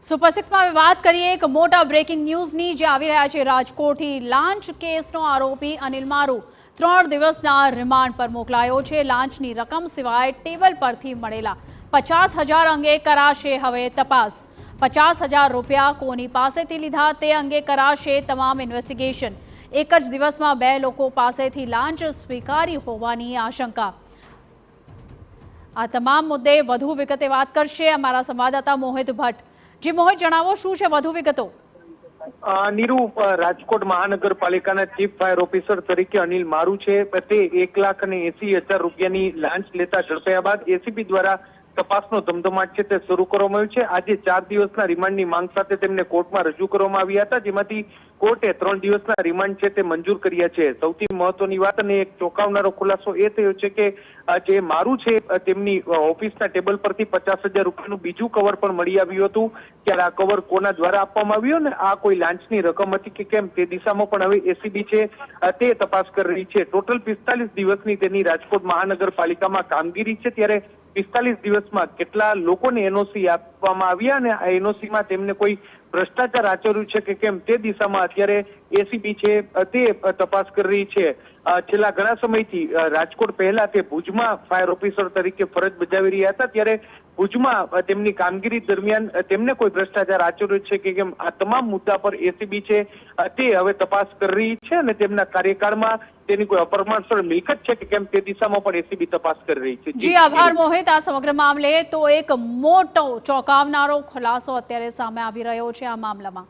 Super સિક્સમાં વાત કરીએ એક મોટા બ્રેકિંગ ન્યૂઝની જે આવી રહ્યા છે રાજકોટથી લાંચ કેસનો આરોપી અનિલ મારુ 3 દિવસના રિમાન્ડ પર મોકલાયો છે। લાંચની રકમ સિવાય ટેબલ પરથી મળેલા 50,000 અંગે કરાશે હવે તપાસ। 50,000 રૂપિયા કોની પાસેથી લીધા તે અંગે કરાશે તમામ ઇન્વેસ્ટિગેશન। એક જ દિવસમાં 2 લોકો પાસેથી લાંચ સ્વીકારી હોવાની આશંકા। આ તમામ મુદ્દે વધુ વિગતે વાત કરશે અમારા સંવાદદાતા મોહિત ભટ્ટ। જી મોહિત, જણાવો શું છે વધુ વિગતો? નીરુ, રાજકોટ મહાનગરપાલિકાના ચીફ ફાયર ઓફિસર તરીકે અનિલ મારુ છે તે 1,80,000 રૂપિયાની લાંચ લેતા ઝડપાયા બાદ એસીબી દ્વારા તપાસનો ધમધમાટ છે તે શરૂ કરવામાં આવ્યો છે। આજે 4 દિવસના રિમાન્ડની માંગ સાથે તેમને કોર્ટમાં રજૂ કરવામાં આવ્યા હતા, જેમાંથી કોર્ટે 3 દિવસના રિમાન્ડ છે તે મંજૂર કર્યા છે। સૌથી મહત્વની વાત અને એક ચોંકાવનારો ખુલાસો એ થયો છે કે જે મારુ છે તેમની ઓફિસના ટેબલ પરથી 50,000 રૂપિયાનું બીજું કવર પણ મળી આવ્યું હતું। ત્યારે આ કવર કોના દ્વારા આપવામાં આવ્યું ને આ કોઈ લાંચની રકમ હતી કે કેમ તે દિશામાં પણ હવે એસીબી છે તે તપાસ કરી રહી છે। ટોટલ 45 દિવસની તેની રાજકોટ મહાનગરપાલિકામાં કામગીરી છે, ત્યારે 45 દિવસમાં કેટલા લોકોને એનઓસી આપવામાં આવ્યા અને આ એનઓસીમાં તેમને કોઈ ભ્રષ્ટાચાર આચર્યું છે કે કેમ તે દિશામાં અત્યારે એસીબી છે તે તપાસ કરી રહી છે। છેલ્લા ઘણા સમયથી રાજકોટ પહેલા તે ભુજમાં ફાયર ઓફિસર તરીકે ફરજ બજાવી રહ્યા હતા, ત્યારે ભુજમાં તેમની કામગીરી દરમિયાન તેમને કોઈ ભ્રષ્ટાચાર આચર્યો છે કે કેમ આ તમામ મુદ્દા પર એસીબી છે તે હવે તપાસ કરી રહી છે અને તેમના કાર્યકાળમાં તેની કોઈ અપરમાણસર મિલકત છે કે કેમ તે દિશામાં પણ એસીબી તપાસ કરી રહી છે। જી આભાર મોહિત। આ સમગ્ર મામલે તો એક મોટો ચોંકાવનારો ખુલાસો અત્યારે સામે આવી રહ્યો છે આ મામલામાં।